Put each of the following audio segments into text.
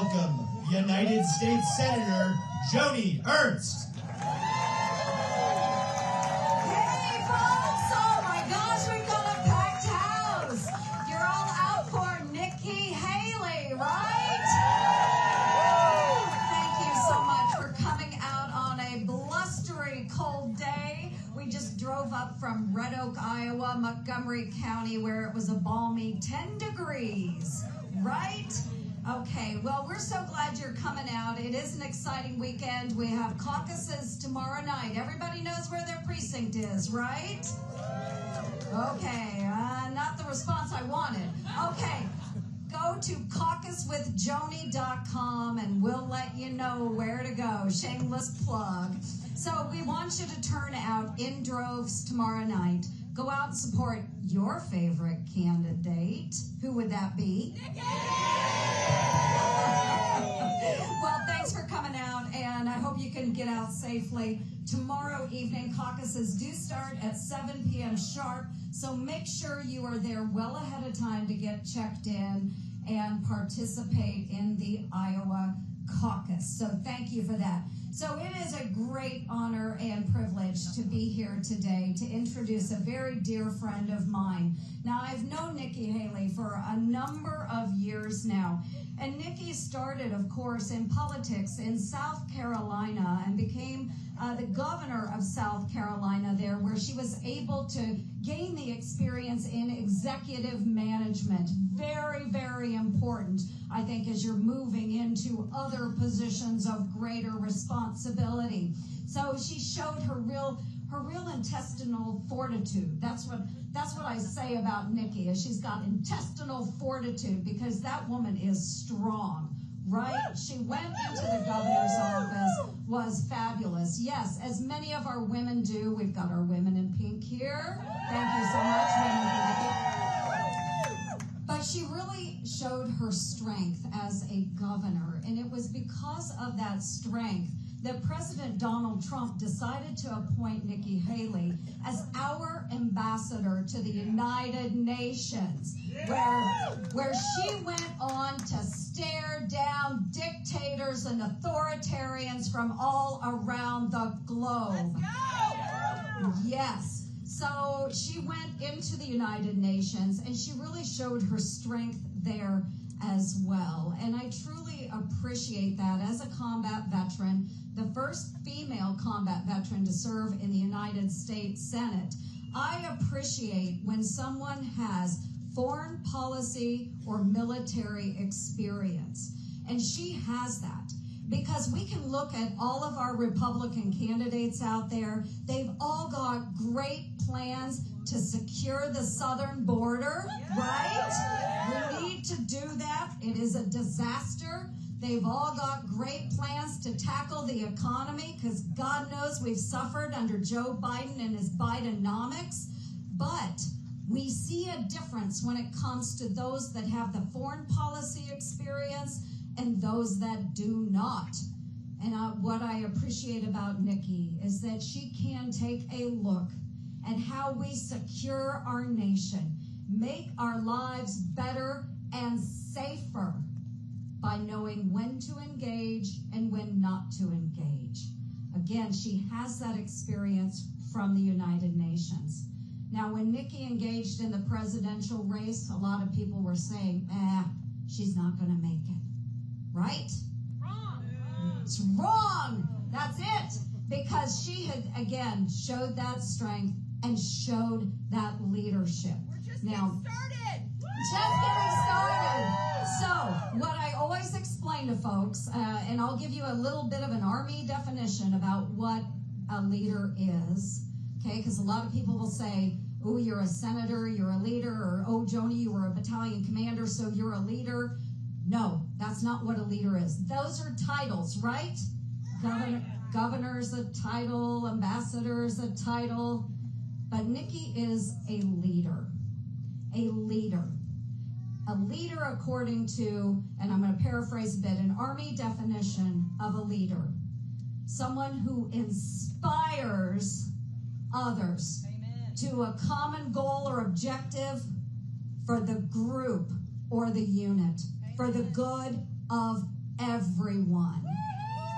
welcome United States Senator Joni Ernst. Hey folks, oh my gosh, we've got a packed house. You're all out for Nikki Haley, right? Thank you so much for coming out on a blustery cold day. We just drove up from Red Oak, Iowa, Montgomery County, where it was a balmy 10 degrees, right? Okay, well, we're so glad you're coming out. It is an exciting weekend. We have caucuses tomorrow night. Everybody knows where their precinct is, right? Okay, not the response I wanted. Okay, go to caucuswithjoni.com and we'll let you know where to go. Shameless plug. So we want you to turn out in droves tomorrow night. Go out and support your favorite candidate. Who would that be? Nikki! Well, thanks for coming out, and I hope you can get out safely. Tomorrow evening, caucuses do start at 7 p.m. sharp, so make sure you are there well ahead of time to get checked in and participate in the Iowa Caucus. So thank you for that. So it is a great honor and privilege to be here today to introduce a very dear friend of mine. Now, I've known Nikki Haley for a number of years now. And Nikki started, of course, in politics in South Carolina and became the governor of South Carolina there, where she was able to gain the experience in executive management. Very, very important, I think, as you're moving into other positions of greater responsibility. So she showed her real intestinal fortitude. That's what I say about Nikki, is she's got intestinal fortitude, because that woman is strong, right? She went into the governor's office, was fabulous. Yes, as many of our women do. We've got our women in pink here. Thank you so much, women for Nikki. But she really showed her strength as a governor, and it was because of that strength that President Donald Trump decided to appoint Nikki Haley as our ambassador to the United Nations, where she went on to stare down dictators and authoritarians from all around the globe. Let's go! Yes. So she went into the United Nations, and she really showed her strength there as well. And I truly appreciate that. As a combat veteran, the first female combat veteran to serve in the United States Senate, I appreciate when someone has foreign policy or military experience. And she has that. Because we can look at all of our Republican candidates out there. They've all got great plans to secure the southern border, right? We need to do that. It is a disaster. They've all got great plans to tackle the economy, because God knows we've suffered under Joe Biden and his Bidenomics. But we see a difference when it comes to those that have the foreign policy experience and those that do not. And what I appreciate about Nikki is that she can take a look at how we secure our nation, make our lives better and safer by knowing when to engage and when not to engage. Again, she has that experience from the United Nations. Now, when Nikki engaged in the presidential race, a lot of people were saying, she's not going to make it. Right? Wrong. It's wrong. That's it. Because she had, again, showed that strength and showed that leadership. We're just now, getting started. Just getting started. So, what I always explain to folks, and I'll give you a little bit of an Army definition about what a leader is, okay? Because a lot of people will say, oh, you're a senator, you're a leader, or, oh, Joni, you were a battalion commander, so you're a leader. No, that's not what a leader is. Those are titles, right? Governor's a title, ambassador's a title. But Nikki is a leader. A leader. A leader according to, and I'm going to paraphrase a bit, an Army definition of a leader. Someone who inspires others to a common goal or objective for the group or the unit, for the good of everyone.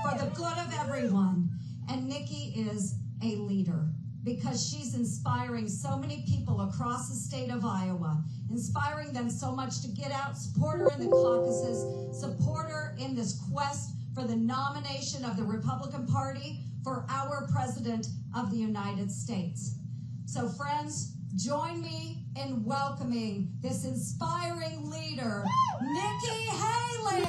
For the good of everyone. And Nikki is a leader because she's inspiring so many people across the state of Iowa, inspiring them so much to get out, support her in the caucuses, support her in this quest for the nomination of the Republican Party for our President of the United States. So friends, join me in welcoming this inspiring leader, Nikki Haley.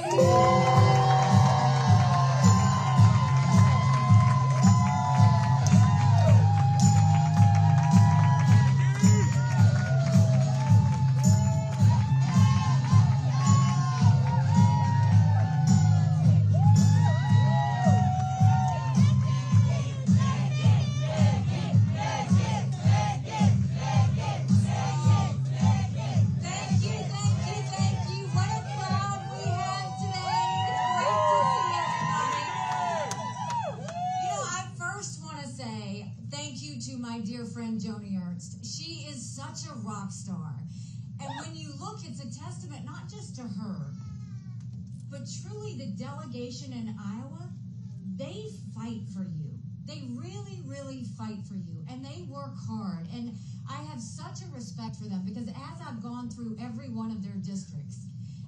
She is such a rock star. And when you look, it's a testament not just to her, but truly the delegation in Iowa, they fight for you. They really, really fight for you. And they work hard. And I have such a respect for them because as I've gone through every one of their districts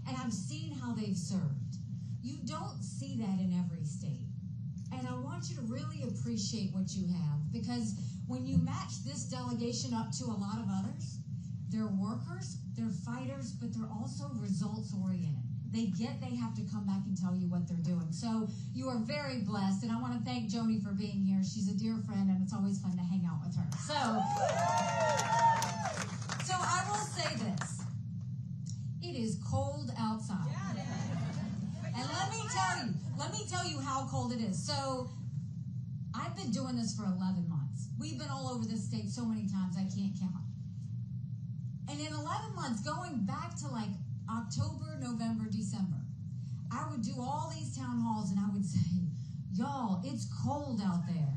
and I've seen how they've served, you don't see that in every state. And I want you to really appreciate what you have because when you match this delegation up to a lot of others, they're workers, they're fighters, but they're also results-oriented. They have to come back and tell you what they're doing. So you are very blessed, and I want to thank Joni for being here. She's a dear friend, and it's always fun to hang out with her. So I will say this. It is cold outside. And let me tell you how cold it is. So I've been doing this for 11 months. We've been all over this state so many times I can't count. And in 11 months, going back to like October, November, December, I would do all these town halls and I would say, y'all, it's cold out there.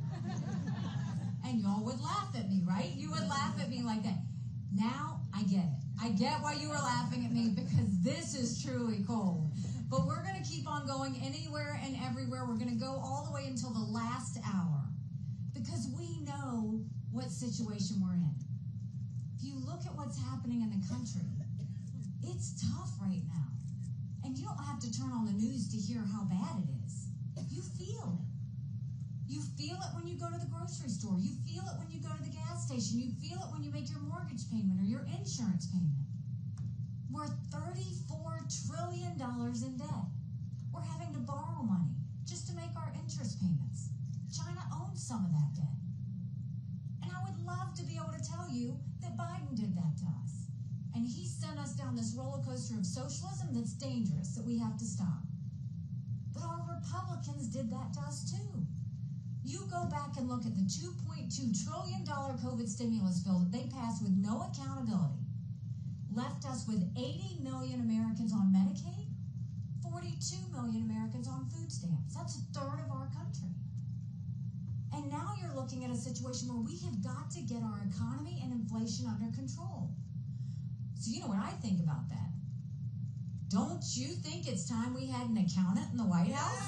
And y'all would laugh at me, right? You would laugh at me like that. Now I get it. I get why you were laughing at me because this is truly cold. But we're going to keep on going anywhere and everywhere. We're going to go all the way until the last hour because we know what situation we're in. If you look at what's happening in the country, it's tough right now. And you don't have to turn on the news to hear how bad it is. You feel it. You feel it when you go to the grocery store. You feel it when you go to the gas station. You feel it when you make your mortgage payment or your insurance payment. We're $34 trillion in debt. We're having to borrow money just to make our interest payments. China owns some of that debt. And I would love to be able to tell you that Biden did that to us. And he sent us down this roller coaster of socialism that's dangerous, that we have to stop. But our Republicans did that to us too. You go back and look at the $2.2 trillion COVID stimulus bill that they passed with no accountability. Left us with 80 million Americans on Medicaid, 42 million Americans on food stamps. That's a third of our country. And now you're looking at a situation where we have got to get our economy and inflation under control. So you know what I think about that? Don't you think it's time we had an accountant in the White House?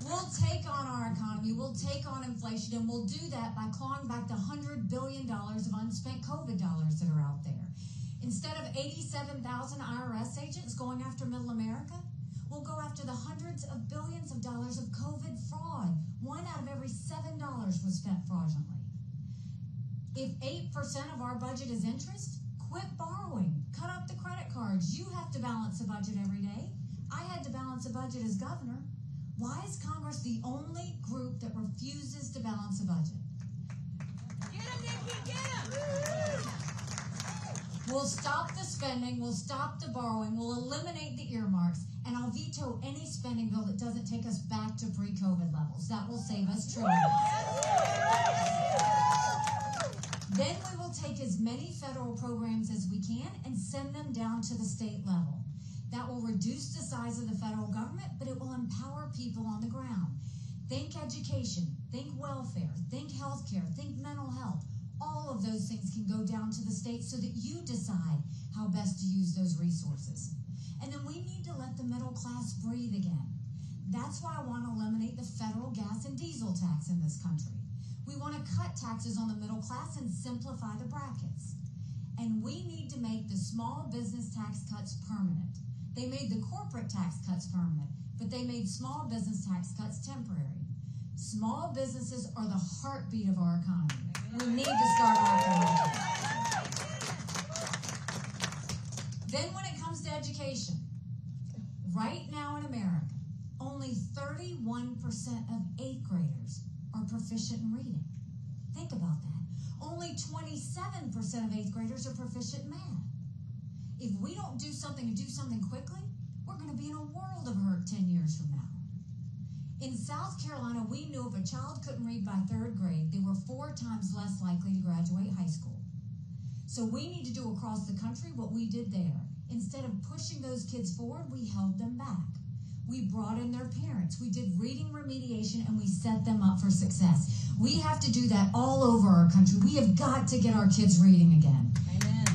We'll take on our economy, we'll take on inflation, and we'll do that by clawing back the $100 billion of unspent COVID dollars that are out there. Instead of 87,000 IRS agents going after middle America, we'll go after the hundreds of billions of dollars of COVID fraud. 1 out of every $7 was spent fraudulently. If 8% of our budget is interest, quit borrowing. Cut up the credit cards. You have to balance a budget every day. I had to balance a budget as governor. Why is Congress the only group that refuses to balance a budget? Get him, Nikki, get him! We'll stop the spending, we'll stop the borrowing, we'll eliminate the earmarks, and I'll veto any spending bill that doesn't take us back to pre-COVID levels. That will save us trillions. Then we will take as many federal programs as we can and send them down to the state level. That will reduce the size of the federal government, but it will empower people on the ground. Think education, think welfare, think healthcare, think mental health. All of those things can go down to the state so that you decide how best to use those resources. And then we need to let the middle class breathe again. That's why I want to eliminate the federal gas and diesel tax in this country. We want to cut taxes on the middle class and simplify the brackets. And we need to make the small business tax cuts permanent. They made the corporate tax cuts permanent, but they made small business tax cuts temporary. Small businesses are the heartbeat of our economy. We need to start acting like it. Then when it comes to education, right now in America, only 31% of 8th graders are proficient in reading. Think about that. Only 27% of 8th graders are proficient in math. If we don't do something and do something quickly, we're going to be in a world of hurt 10 years from now. In South Carolina, we knew if a child couldn't read by 3rd grade, they were 4 times less likely to graduate high school. So we need to do across the country what we did there. Instead of pushing those kids forward, we held them back. We brought in their parents. We did reading remediation, and we set them up for success. We have to do that all over our country. We have got to get our kids reading again. Amen.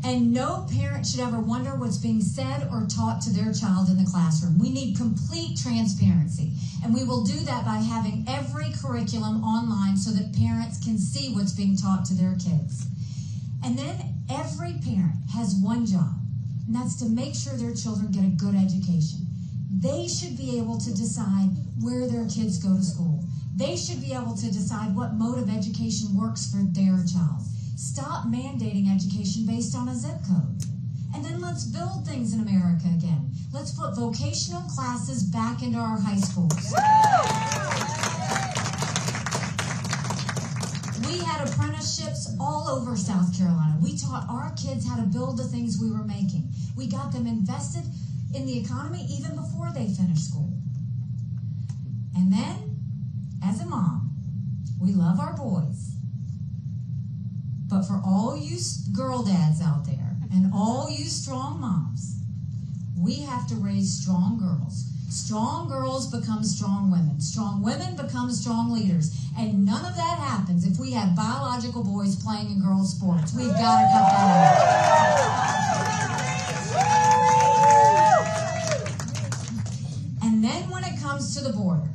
And no parent should ever wonder what's being said or taught to their child in the classroom. We need complete transparency. And we will do that by having every curriculum online so that parents can see what's being taught to their kids. And then every parent has one job, and that's to make sure their children get a good education. They should be able to decide where their kids go to school. They should be able to decide what mode of education works for their child. Stop mandating education based on a zip code. And then let's build things in America again. Let's put vocational classes back into our high schools. We had apprenticeships all over South Carolina. We taught our kids how to build the things we were making. We got them invested in the economy even before they finished school. And then, as a mom, we love our boys. But for all you girl dads out there and all you strong moms, we have to raise strong girls. Strong girls become strong women. Strong women become strong leaders. And none of that happens if we have biological boys playing in girls' sports. We've got to cut that out. And then when it comes to the border,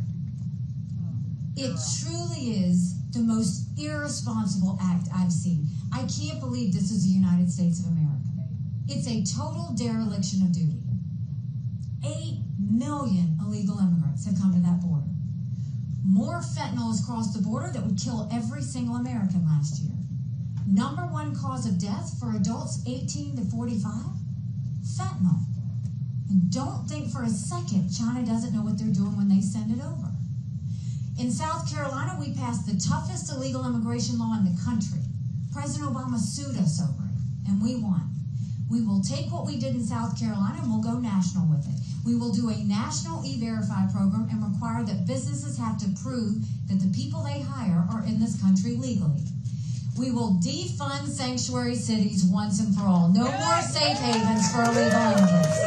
it truly is the most irresponsible act I've seen. I can't believe this is the United States of America. It's a total dereliction of duty. 8 million illegal immigrants have come to that border. More fentanyl has crossed the border that would kill every single American last year. #1 cause of death for adults 18 to 45? Fentanyl. And don't think for a second China doesn't know what they're doing when they send it over. In South Carolina, we passed the toughest illegal immigration law in the country. President Obama sued us over it, and we won. We will take what we did in South Carolina and we'll go national with it. We will do a national E-Verify program and require that businesses have to prove that the people they hire are in this country legally. We will defund sanctuary cities once and for all. No more safe havens for illegal immigrants.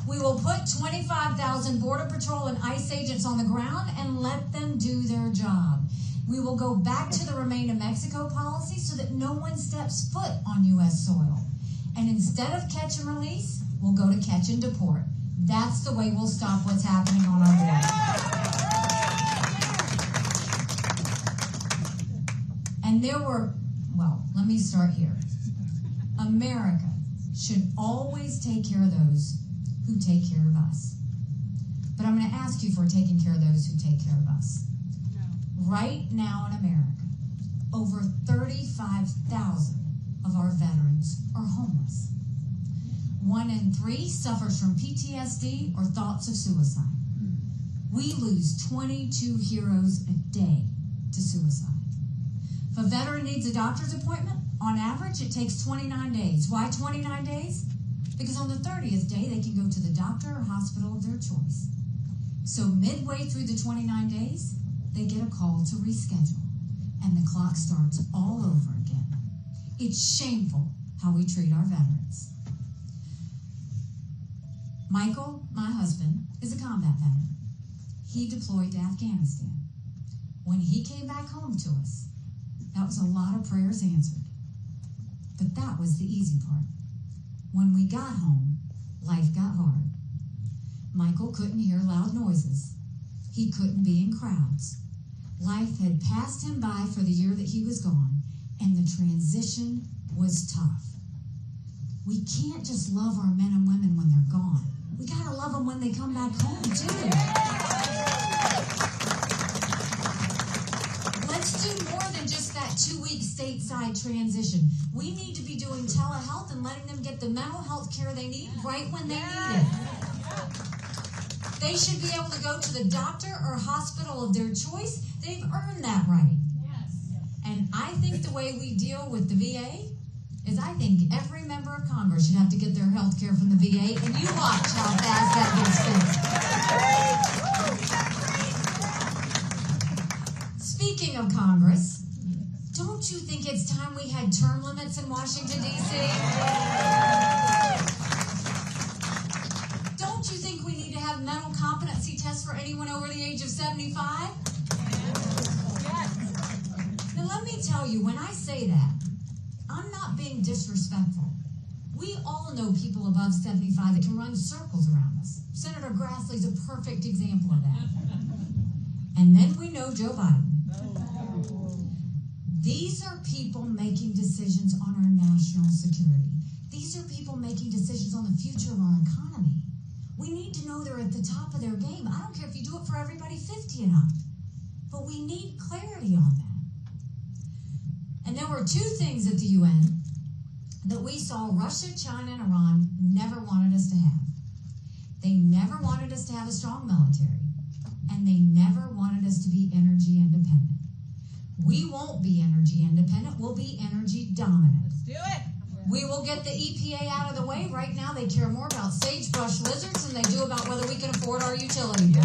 We will put 25,000 Border Patrol and ICE agents on the ground and let them do their job. We will go back to the Remain in Mexico policy so that no one steps foot on U.S. soil. And instead of catch and release, we'll go to catch and deport. That's the way we'll stop what's happening on our border. And let me start here. America should always take care of those who take care of us. But I'm going to ask you for taking care of those who take care of us. Right now in America, over 35,000 of our veterans are homeless. 1 in 3 suffers from PTSD or thoughts of suicide. We lose 22 heroes a day to suicide. If a veteran needs a doctor's appointment, on average, it takes 29 days. Why 29 days? Because on the 30th day, they can go to the doctor or hospital of their choice. So midway through the 29 days, they get a call to reschedule, and the clock starts all over again. It's shameful how we treat our veterans. Michael, my husband, is a combat veteran. he deployed to Afghanistan. When he came back home to us, that was a lot of prayers answered. But that was the easy part. When we got home, life got hard. Michael couldn't hear loud noises. He couldn't be in crowds. Life had passed him by for the year that he was gone, and the transition was tough. We can't just love our men and women when they're gone. We gotta love them when they come back home, too. Let's do more than just that 2-week stateside transition. We need to be doing telehealth and letting them get the mental health care they need right when they need it. They should be able to go to the doctor or hospital of their choice. They've earned that right. And I think the way we deal with the VA is I think every member of Congress should have to get their health care from the VA, and you watch how fast that gets fixed. Speaking of Congress, don't you think it's time we had term limits in Washington, D.C.? Don't you think we need to have mental competency tests for anyone over the age of 75? Now let me tell you, when I say that, I'm not being disrespectful. We all know people above 75 that can run circles around us. Senator Grassley's a perfect example of that. And then we know Joe Biden. These are people making decisions on our national security. These are people making decisions on the future of our economy. We need to know they're at the top of their game. I don't care if you do it for everybody 50 and up. But we need clarity on that. And there were 2 things at the UN that we saw Russia, China, and Iran never wanted us to have. They never wanted us to have a strong military, and they never wanted us to be energy independent. We won't be energy independent. We'll be energy dominant. Let's do it. We will get the EPA out of the way. Right now, they care more about sagebrush lizards than they do about whether we can afford our utility bill.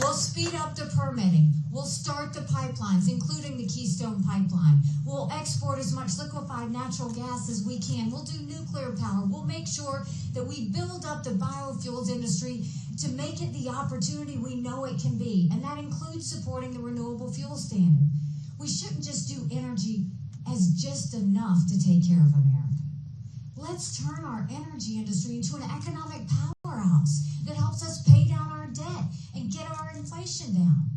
We'll speed up the permitting. We'll start the pipelines, including the Keystone Pipeline. We'll export as much liquefied natural gas as we can. We'll do nuclear power. We'll make sure that we build up the biofuels industry to make it the opportunity we know it can be. And that includes supporting the renewable fuel standard. We shouldn't just do energy as just enough to take care of America. Let's turn our energy industry into an economic powerhouse that helps us pay down our debt and get our inflation down.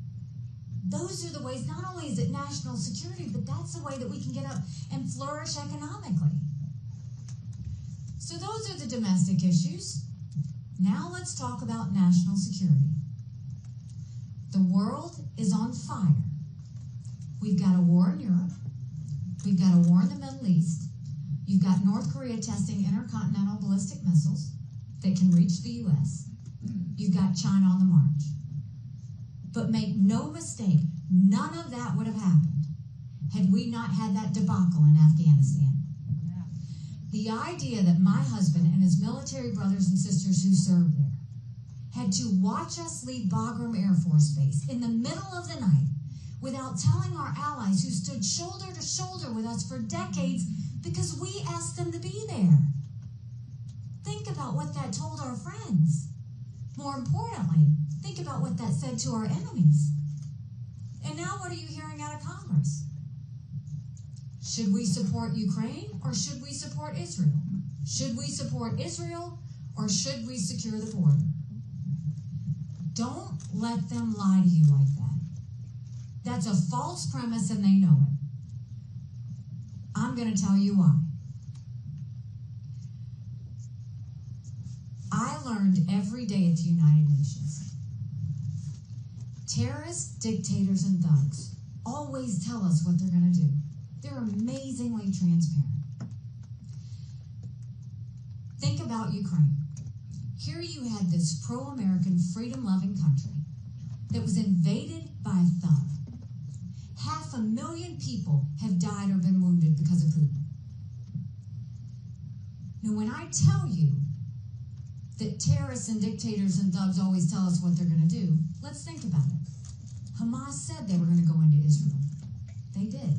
Those are the ways, not only is it national security, but that's the way that we can get up and flourish economically. So those are the domestic issues. Now let's talk about national security. The world is on fire. We've got a war in Europe. We've got a war in the Middle East. You've got North Korea testing intercontinental ballistic missiles that can reach the U.S. You've got China on the march. But make no mistake, none of that would have happened had we not had that debacle in Afghanistan. The idea that my husband and his military brothers and sisters who served there had to watch us leave Bagram Air Force Base in the middle of the night without telling our allies who stood shoulder to shoulder with us for decades because we asked them to be there. Think about what that told our friends. More importantly, think about what that said to our enemies. And now what are you hearing out of Congress? Should we support Ukraine or should we support Israel? Should we support Israel or should we secure the border? Don't let them lie to you like that. That's a false premise and they know it. I'm going to tell you why. I learned every day at the United Nations. Terrorists, dictators, and thugs always tell us what they're going to do. They're amazingly transparent. Think about Ukraine. Here you had this pro-American, freedom-loving country that was invaded by a thug. 500,000 people have died or been wounded because of Putin. Now, when I tell you that terrorists and dictators and thugs always tell us what they're going to do, let's think about it. Hamas said they were going to go into Israel. They did.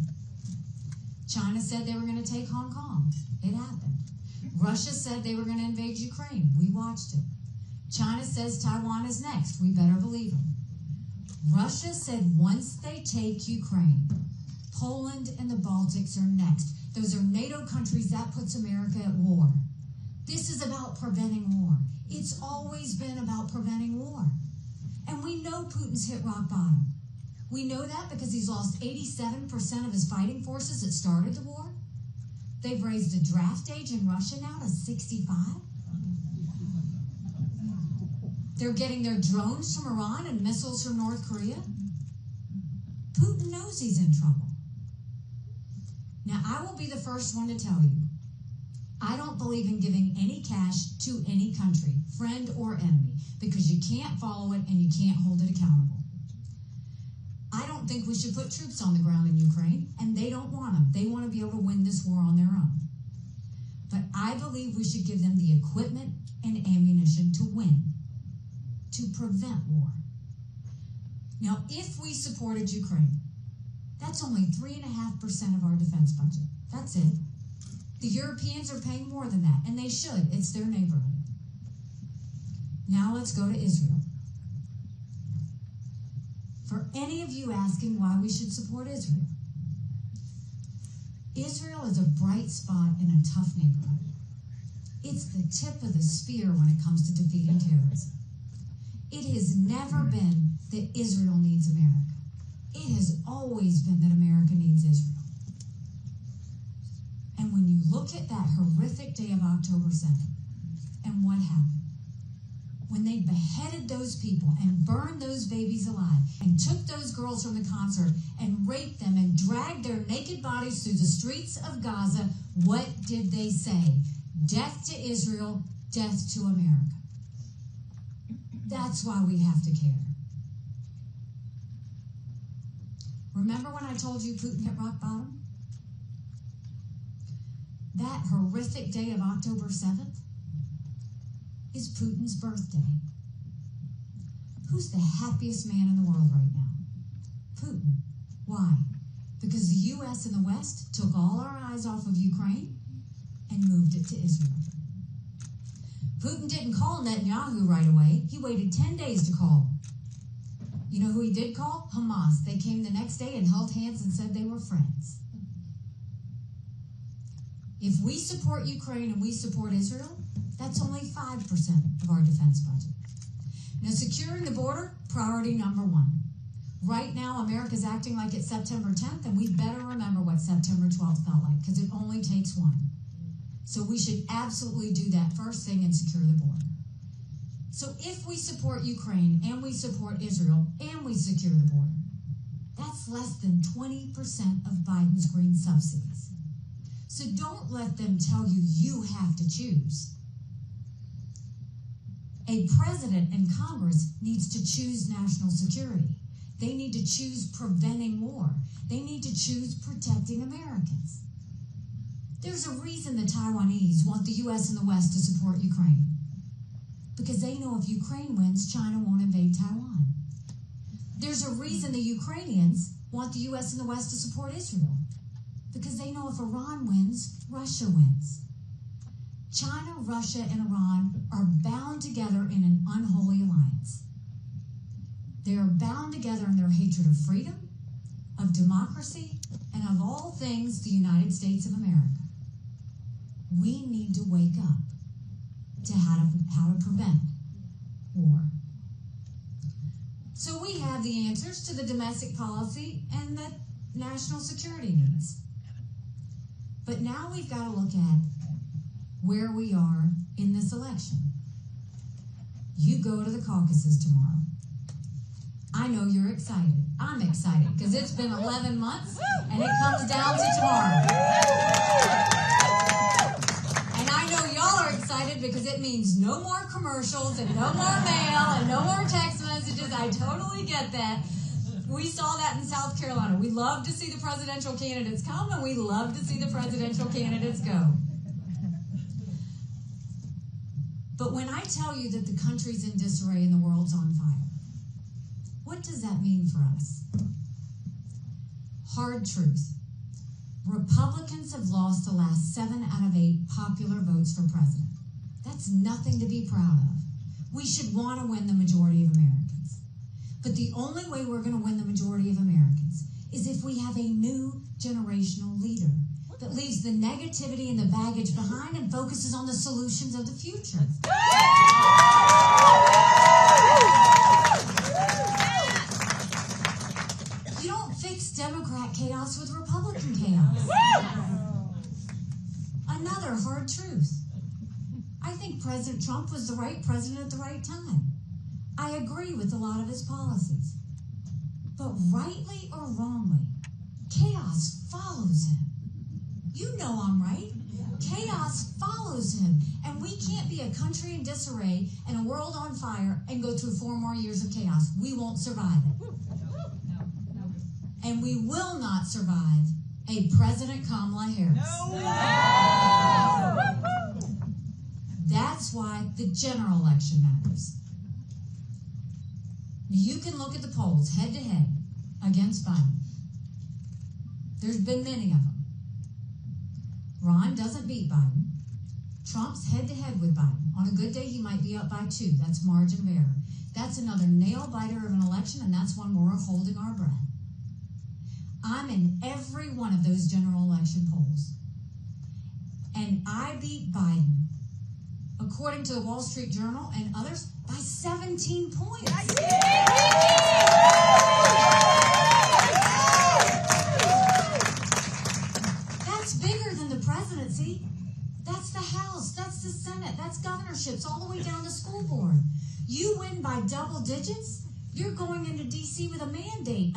China said they were going to take Hong Kong. It happened. Russia said they were going to invade Ukraine. We watched it. China says Taiwan is next. We better believe them. Russia said once they take Ukraine, Poland and the Baltics are next. Those are NATO countries. That puts America at war. This is about preventing war. It's always been about preventing war. And we know Putin's hit rock bottom. We know that because he's lost 87% of his fighting forces that started the war. They've raised the draft age in Russia now to 65. They're getting their drones from Iran and missiles from North Korea. Putin knows he's in trouble. Now, I will be the first one to tell you, I don't believe in giving any cash to any country, friend or enemy, because you can't follow it and you can't hold it accountable. I don't think we should put troops on the ground in Ukraine, and they don't want them. They want to be able to win this war on their own. But I believe we should give them the equipment and ammunition to win, to prevent war. Now, if we supported Ukraine, that's only 3.5% of our defense budget. That's it. The Europeans are paying more than that, and they should. It's their neighborhood. Now let's go to Israel. For any of you asking why we should support Israel, Israel is a bright spot in a tough neighborhood. It's the tip of the spear when it comes to defeating terrorism. It has never been that Israel needs America. It has always been that America needs Israel. And when you look at that horrific day of October 7th and what happened, when they beheaded those people and burned those babies alive and took those girls from the concert and raped them and dragged their naked bodies through the streets of Gaza, what did they say? Death to Israel, death to America. That's why we have to care. Remember when I told you Putin hit rock bottom? That horrific day of October 7th is Putin's birthday. Who's the happiest man in the world right now? Putin. Why? Because the U.S. and the West took all our eyes off of Ukraine and moved it to Israel. Putin didn't call Netanyahu right away. He waited 10 days to call. You know who he did call? Hamas. They came the next day and held hands and said they were friends. If we support Ukraine and we support Israel, that's only 5% of our defense budget. Now, securing the border, priority number one. Right now, America's acting like it's September 10th, and we better remember what September 12th felt like, because it only takes one. So we should absolutely do that first thing and secure the border. So if we support Ukraine and we support Israel and we secure the border, that's less than 20% of Biden's green subsidies. So don't let them tell you you have to choose. A president and Congress needs to choose national security. They need to choose preventing war. They need to choose protecting Americans. There's a reason the Taiwanese want the U.S. and the West to support Ukraine. Because they know if Ukraine wins, China won't invade Taiwan. There's a reason the Ukrainians want the U.S. and the West to support Israel. Because they know if Iran wins, Russia wins. China, Russia, and Iran are bound together in an unholy alliance. They are bound together in their hatred of freedom, of democracy, and of all things the United States of America. We need to wake up to how to prevent war. So we have the answers to the domestic policy and the national security needs. But now we've got to look at where we are in this election. You go to the caucuses tomorrow. I know you're excited. I'm excited because it's been 11 months and it comes down to tomorrow. And I know y'all are excited because it means no more commercials and no more mail and no more text messages. I totally get that. We saw that in South Carolina. We love to see the presidential candidates come and we love to see the presidential candidates go. But when I tell you that the country's in disarray and the world's on fire, what does that mean for us? Hard truth. Republicans have lost the last 7 out of 8 popular votes for president. That's nothing to be proud of. We should want to win the majority of Americans. But the only way we're going to win the majority of Americans is if we have a new generational leader that leaves the negativity and the baggage behind and focuses on the solutions of the future. You don't fix Democrat chaos with Republican chaos. Another hard truth. I think President Trump was the right president at the right time. I agree with a lot of his policies. But rightly or wrongly, chaos follows him. You know I'm right. Chaos follows him. And we can't be a country in disarray and a world on fire and go through 4 more years of chaos. We won't survive it. And we will not survive a President Kamala Harris. That's why the general election matters. You can look at the polls head to head against Biden. There's been many of them. Ron doesn't beat Biden. Trump's head to head with Biden. On a good day, he might be up by 2. That's margin of error. That's another nail biter of an election, and that's one where we're holding our breath. I'm in every one of those general election polls. And I beat Biden, according to the Wall Street Journal and others, by 17 points. That's bigger than the presidency. That's the House. That's the Senate. That's governorships all the way down to school board. You win by double digits, you're going into D.C. with a mandate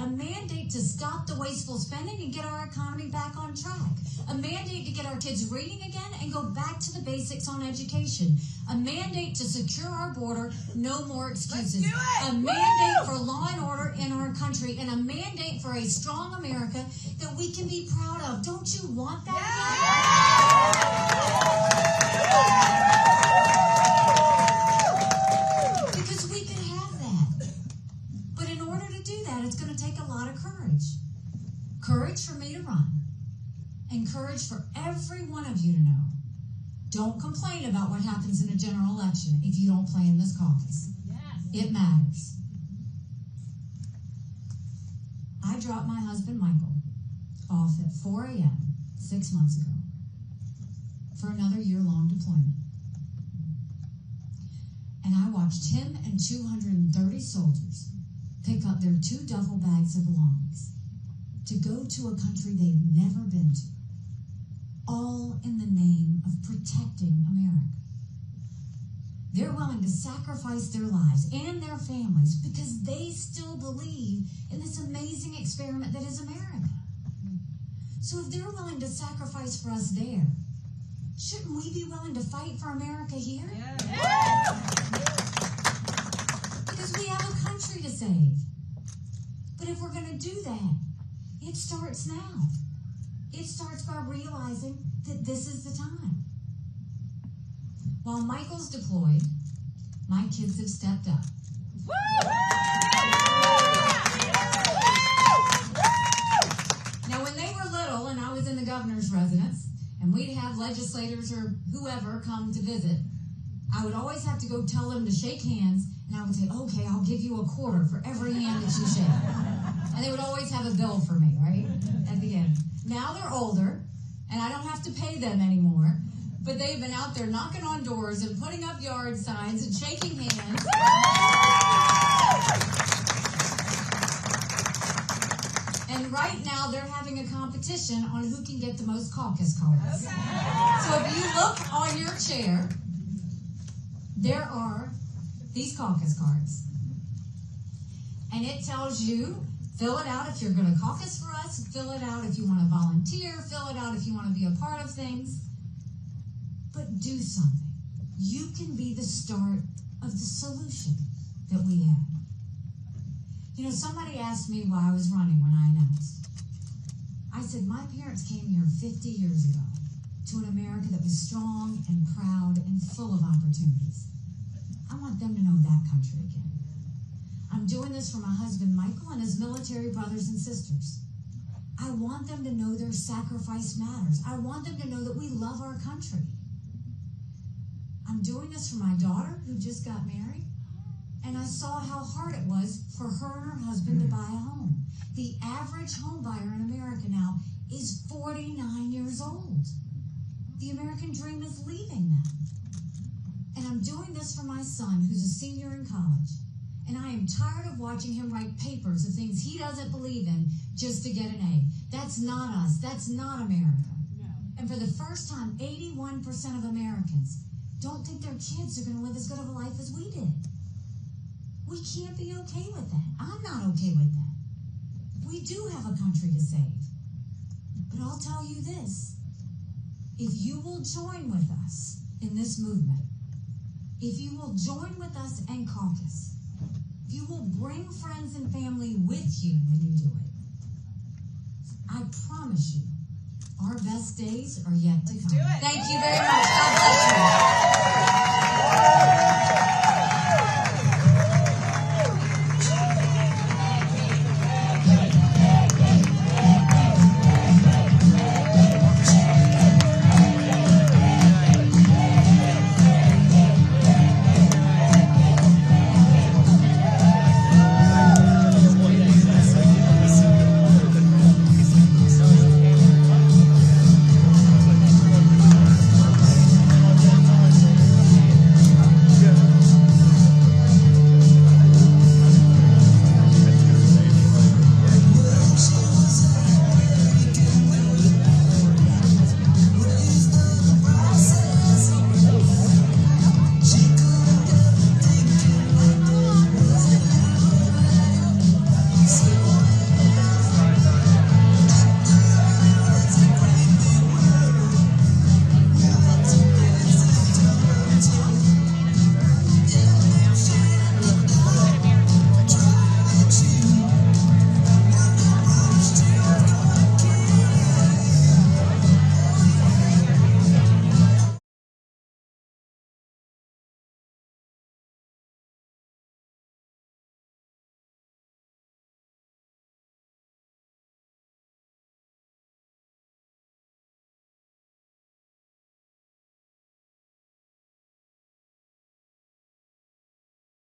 to stop the wasteful spending and get our economy back on track. A mandate to get our kids reading again and go back to the basics on education. A mandate to secure our border, no more excuses. A mandate for law and order in our country, and a mandate for a strong America that we can be proud of. Don't you want that? Because we can have that. But in order to do that, it's going to take a lot of courage. Courage for me to run. And courage for every one of you to know. Don't complain about what happens in a general election if you don't play in this caucus. Yes. It matters. I dropped my husband, Michael, off at 4 a.m. 6 months ago for another year-long deployment. And I watched him and 230 soldiers pick up their 2 duffel bags of belongings to go to a country they've never been to, all in the name of protecting America. They're willing to sacrifice their lives and their families because they still believe in this amazing experiment that is America. So if they're willing to sacrifice for us there, shouldn't we be willing to fight for America here? Yeah. Because we have a country to save. But if we're going to do that, it starts now. It starts by realizing that this is the time. While Michael's deployed, my kids have stepped up. Now, when they were little and I was in the governor's residence, and we'd have legislators or whoever come to visit, I would always have to go tell them to shake hands, and I would say, okay, I'll give you $0.25 for every hand that you shake. And they would always have a bill for me, right, at the end. Now they're older, and I don't have to pay them anymore, but they've been out there knocking on doors and putting up yard signs and shaking hands. And right now, they're having a competition on who can get the most caucus cards. So if you look on your chair, there are these caucus cards. And it tells you, fill it out if you're going to caucus for us, fill it out if you want to volunteer, fill it out if you want to be a part of things. But do something. You can be the start of the solution that we have. You know, somebody asked me why I was running when I announced. I said, my parents came here 50 years ago to an America that was strong and proud and full of opportunities. I want them to know that country again. I'm doing this for my husband, Michael, and his military brothers and sisters. I want them to know their sacrifice matters. I want them to know that we love our country. I'm doing this for my daughter, who just got married, And I saw how hard it was for her and her husband to buy a home. The average home buyer in America now is 49 years old. The American dream is leaving them. And I'm doing this for my son, who's a senior in college. And I am tired of watching him write papers of things he doesn't believe in just to get an A. That's not us. That's not America. No. And for the first time, 81% of Americans don't think their kids are going to live as good of a life as we did. We can't be okay with that. I'm not okay with that. We do have a country to save. But I'll tell you this. If you will join with us in this movement, if you will join with us and caucus, if you will bring friends and family with you when you do it, I promise you, our best days are yet to come. Do it. Thank you very much.